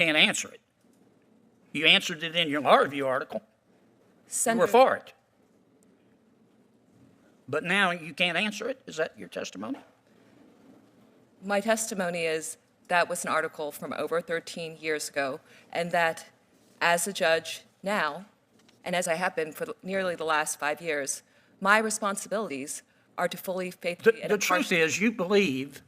can't answer it. You answered it in your law review article. You were Senator, for it. But now you can't answer it? Is that your testimony? my testimony is that was an article from over 13 years ago, and that as a judge now, and as I have been for nearly the last 5 years, my responsibilities are to fully, faithfully, and The truth is, you believe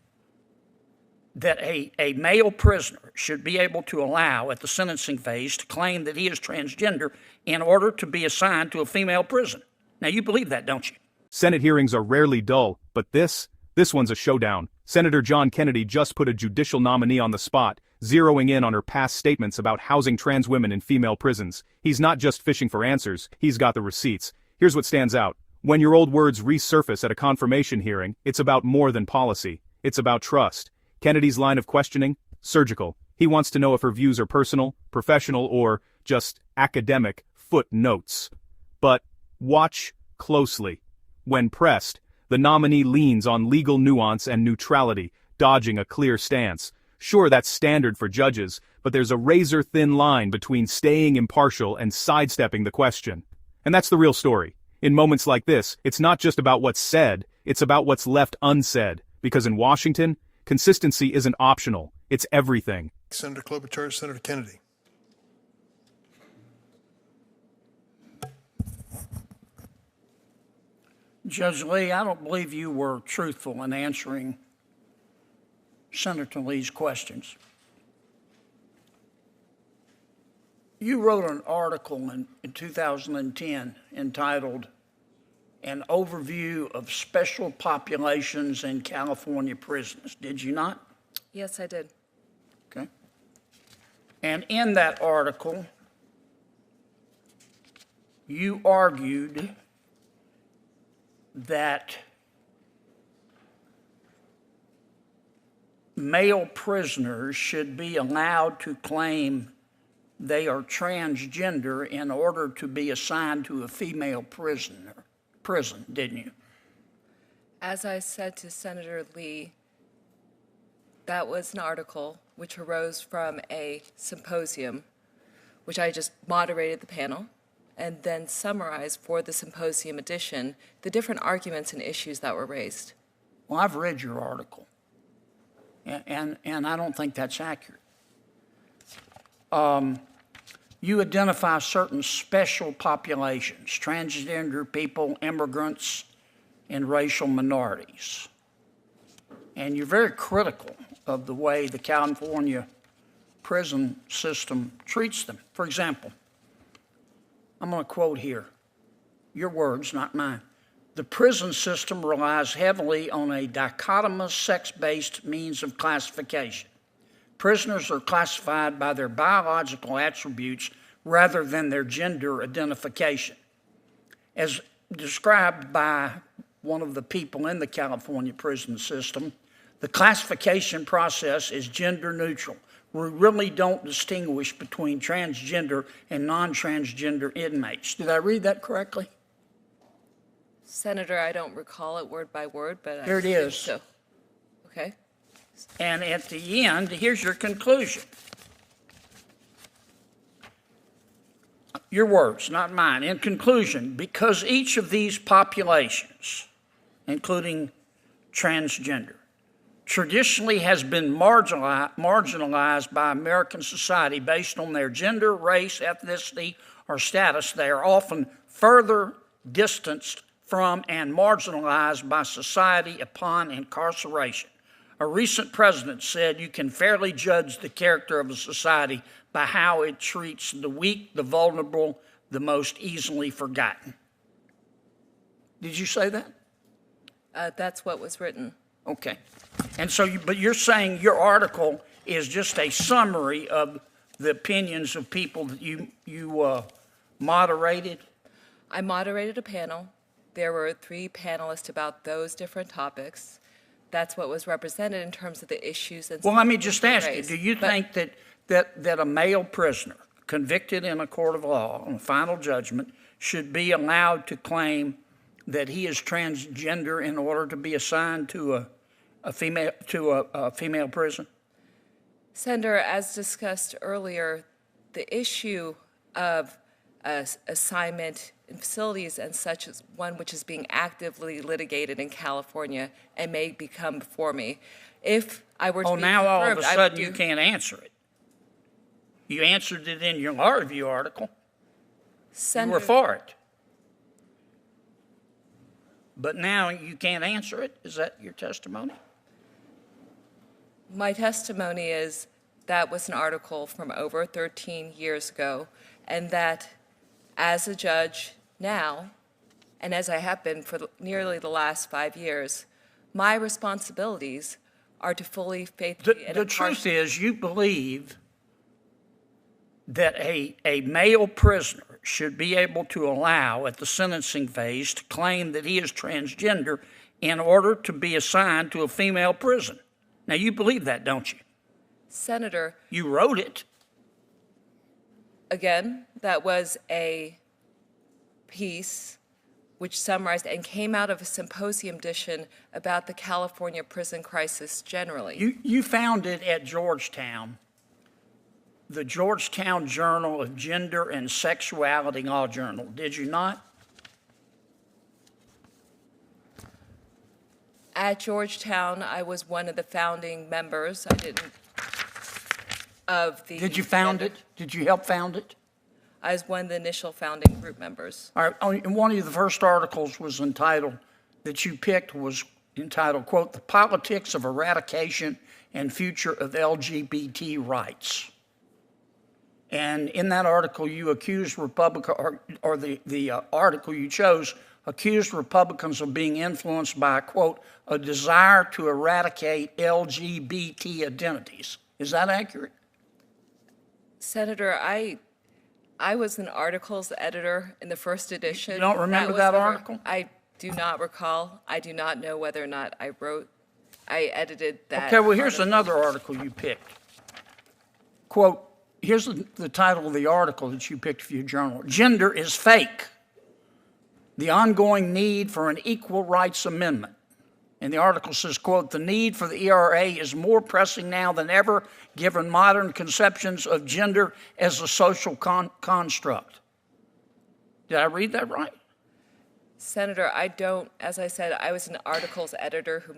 that a male prisoner should be able to allow at the sentencing phase to claim that he is transgender in order to be assigned to a female prison. Now, you believe that, don't you? Senate hearings are rarely dull, but this one's a showdown. Senator John Kennedy just put a judicial nominee on the spot, zeroing in on her past statements about housing trans women in female prisons. He's not just fishing for answers, he's got the receipts. Here's what stands out. When your old words resurface at a confirmation hearing, it's about more than policy. It's about trust. Kennedy's line of questioning? Surgical. He wants to know if her views are personal, professional, or just academic footnotes. But watch closely. When pressed, the nominee leans on legal nuance and neutrality, dodging a clear stance. Sure, that's standard for judges, but there's a razor-thin line between staying impartial and sidestepping the question. And that's the real story. In moments like this, it's not just about what's said, it's about what's left unsaid. Because in Washington, consistency isn't optional, it's everything. Senator Klobuchar, Senator Kennedy. Judge Lee, I don't believe you were truthful in answering Senator Lee's questions. You wrote an article in 2010 entitled An Overview of Special Populations in California Prisons, did you not? Yes, I did. Okay. And in that article, you argued that male prisoners should be allowed to claim they are transgender in order to be assigned to a female prison, didn't you? As I said to Senator Lee, that was an article which arose from a symposium, which I just moderated the panel, and then summarized for the symposium edition the different arguments and issues that were raised. Well, I've read your article, and I don't think that's accurate. You identify certain special populations, transgender people, immigrants, and racial minorities. And you're very critical of the way the California prison system treats them. For example, I'm going to quote here, your words, not mine. The prison system relies heavily on a dichotomous sex-based means of classification. Prisoners are classified by their biological attributes rather than their gender identification. As described by one of the people in the California prison system, the classification process is gender neutral. We really don't distinguish between transgender and non-transgender inmates. Did I read that correctly? Senator, I don't recall it word by word, but Here it is. So. Okay. And at the end, here's your conclusion. Your words, not mine. In conclusion, because each of these populations, including transgender, traditionally has been marginalized by American society based on their gender, race, ethnicity, or status, they are often further distanced from and marginalized by society upon incarceration. A recent president said you can fairly judge the character of a society by how it treats the weak, the vulnerable, the most easily forgotten. Did you say that? That's what was written. Okay. And so, but you're saying your article is just a summary of the opinions of people that you moderated? I moderated a panel. There were 3 panelists about those different topics. That's what was represented in terms of the issues. And well, let me just ask you, do you think that a male prisoner convicted in a court of law on a final judgment should be allowed to claim that he is transgender in order to be assigned to a female prison? Senator, as discussed earlier, the issue of assignment in facilities and such is one which is being actively litigated in California and may become before me. If I were to Oh, be now all of a confirmed, I would sudden do- you can't answer it. You answered it in your law review article. You Senator, were for it. But now you can't answer it? Is that your testimony? my testimony is that was an article from over 13 years ago, and that as a judge now, and as I have been for nearly the last 5 years, my responsibilities are to fully, faithfully, and The truth is, you believe that a male prisoner should be able to allow at the sentencing phase to claim that he is transgender in order to be assigned to a female prison. Now, you believe that, don't you? Senator, You wrote it. again, that was a piece which summarized and came out of a symposium edition about the California prison crisis generally. You found it at Georgetown, the Georgetown Journal of Gender and Sexuality Law Journal, did you not? At Georgetown, I was one of the founding members. I didn't, of the. Did you found it? Did you help found it? I was one of the initial founding group members. All right, and one of the first articles was entitled, that you picked was entitled, quote, "The Politics of Eradication and Future of LGBT Rights." And in that article, you accused Republicans, or the article you chose, accused Republicans of being influenced by, quote, "a desire to eradicate LGBT identities." Is that accurate? Senator, I was an articles editor in the first edition. You don't remember was that never- article? I do not recall. I do not know whether or not I edited that. Okay, well, here's article. another article you picked. Quote, here's the title of the article that you picked for your journal. "Gender is Fake. The Ongoing Need for an Equal Rights Amendment." And the article says, quote, "The need for the ERA is more pressing now than ever, given modern conceptions of gender as a social construct." Did I read that right? Senator, I don't, as I said, I was an articles editor who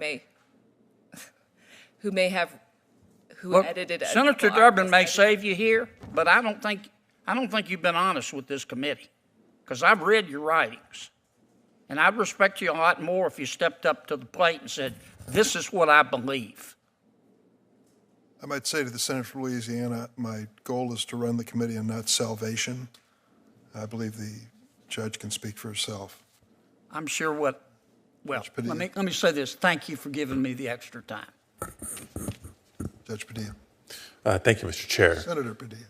Look, edited. a Senator couple Durbin may articles. save you here, but I don't think you've been honest with this committee, because I've read your writings. And I'd respect you a lot more if you stepped up to the plate and said, "This is what I believe." I might say to the Senator from Louisiana, my goal is to run the committee and not salvation. I believe the judge can speak for herself. I'm sure well, Judge Padilla. let me say this. Thank you for giving me the extra time. Judge Padilla. Thank you, Mr. Chair. Senator Padilla.